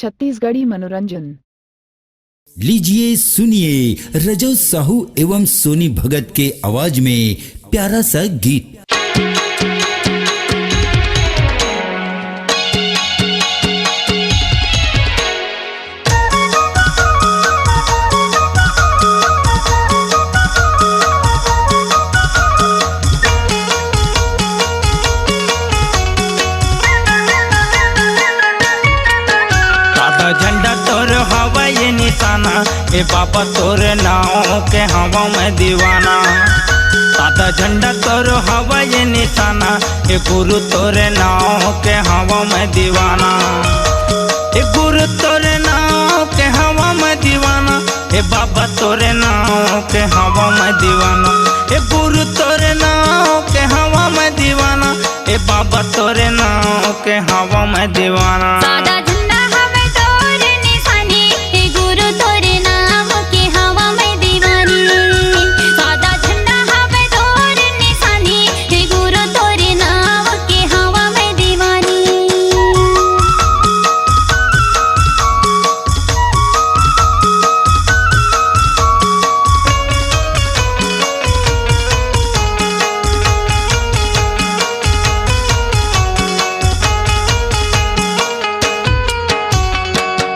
छत्तीसगढ़ी मनोरंजन। लीजिए सुनिए रजत साहू एवं सोनी भगत के आवाज में प्यारा सा गीत। झंडा तोर हवा ये निशाना, ए बाबा तोर नाव के हवा में दीवाना। सादा झंडा तोर हवा ये निशाना, ए गुरु तोर नाव के हवा में दीवाना। ए गुरु तोर नाव के हवा में दीवाना, ए बाबा तोर नाव के हवा में दीवाना। ए गुरु तोर नाव के हवा में दीवाना, ए बाबा तोर नाव के हवा में दीवाना।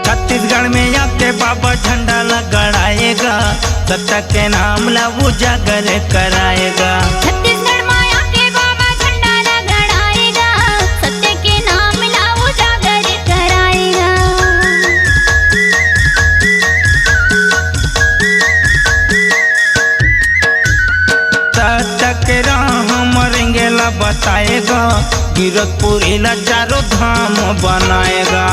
छत्तीसगढ़ में आके बाबा झंडा लगाएगा, सत्ता के नाम ला उजागर कराएगा। छत्तीसगढ़ में आके बाबा झंडा लगाएगा, सत्य के नाम ला उजागर कराएगा। सत्य के राह मरेंगे ला बताएगा, गिरतपुरी ला चारों धाम बनाएगा।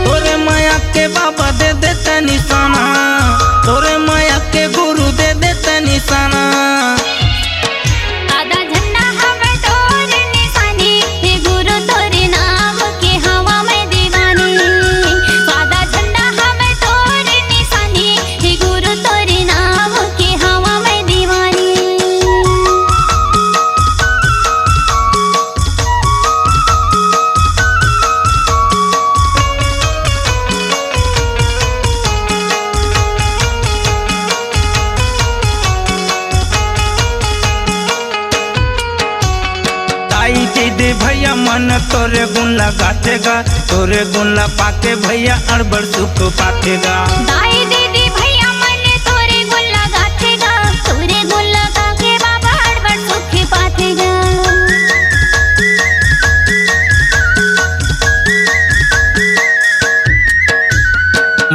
तोरे माया के बाबा दे देते निशाना, तोरे माया के गुरु दे देते निशाना। सादा झंडा हमें तोर निशानी, हे गुरु तोरे नाम के हवा में दीवानी। सादा झंडा हमें तोर निशानी, हे गुरु तोरे नाम के हवा में दीवानी। दे भैया मन तोरे गुण लगातेगा, तोरे गुण ला पाके भैया अड़बड़ सुख पातेगा। दाई दीदी भैया मन तोरे गुण लगातेगा, तोरे गुण लगा के बाबा अड़बड़ सुख पातेगा।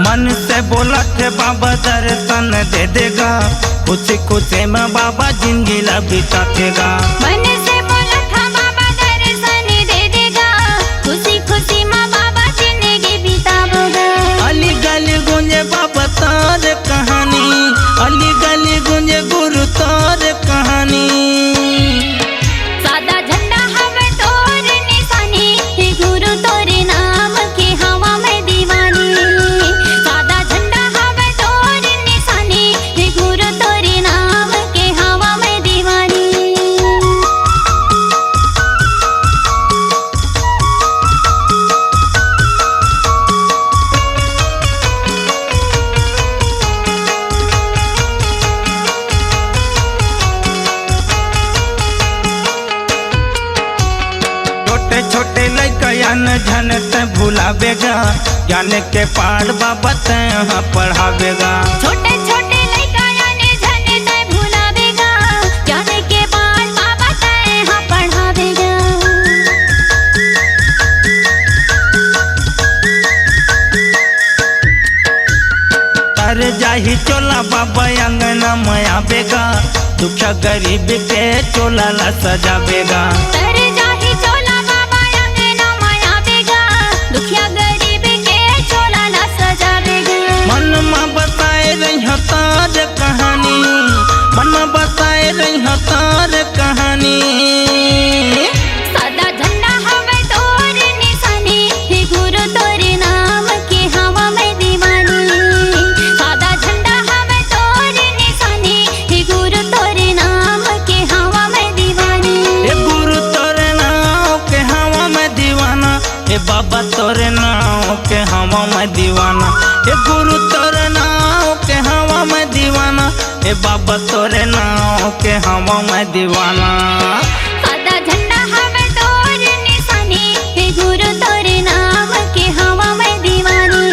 मन से बोला थे बाबा दर्शन दे देगा, खुशी खुशी में बाबा जिंदगी ला बितातेगा। मन से बोला था बाबा दर्शन दे देगा, खुशी खुशी में बाबा जिंदगी बितावेगा। अली गली गूंजे बाबा तार कहानी, अली गली गूंजे गुरु तार कहानी। सादा झंडा हमें तोर निशानी, हे गुरु तोरे नाम के हवा में दीवानी। सादा झंडा हमें तोर निशानी, हे गुरु तोरे नाम के हवा में दीवानी। छोटे छोटे लड़कन झन ते भुलावेगा, ज्ञान के पाठ बाबा ते यहाँ पढ़ावेगा। छोटे छोटे लइका याने झन ते भुलावेगा, ज्ञान के बाल बाबा ते यहाँ पढ़ावेगा। तर जाही चोला बाबा अंगना में आवेगा, दुखिया गरीब के चोला ला सजावेगा। तर जाही चोला बाबा अंगना में आवेगा, दुखिया गरीब के चोला ला सजावेगा। मन में बताए रही तार कहानी, मन में बताए रही तार कहानी। सादा झंडा हमें तोर निशानी, हे गुरु तोरे नाम के हवा में दीवानी। सादा झंडा हमें तोर निशानी, हे गुरु तोरे नाम के हवा में दीवानी। ए बाबा तोरे नाम के हवा मैं दीवाना। सादा झंडा हमें तोर निशानी, हे गुरु तोरे नाम के हवा में दीवानी।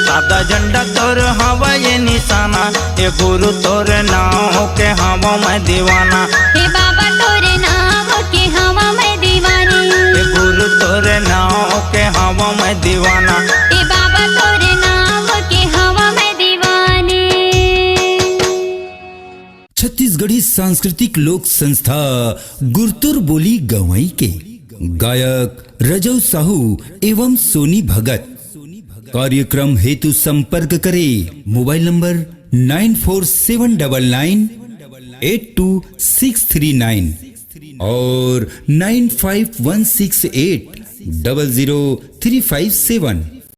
सादा झंडा तोर हवा ये निशाना, ए गुरु तोरे नाम के हवा मैं दीवाना। हे बाबा तोरे नाम के हवा में दीवानी। ए गुरु तोरे नाम के हवा मैं दीवाना। हे बाबा तोरे नाम के हवा में दीवानी। छत्तीसगढ़ी सांस्कृतिक लोक संस्था गुरतुर बोली गवाई के गायक रजौ साहू एवं सोनी भगत। कार्यक्रम हेतु संपर्क करें मोबाइल नंबर 9479982639 और 9516800357।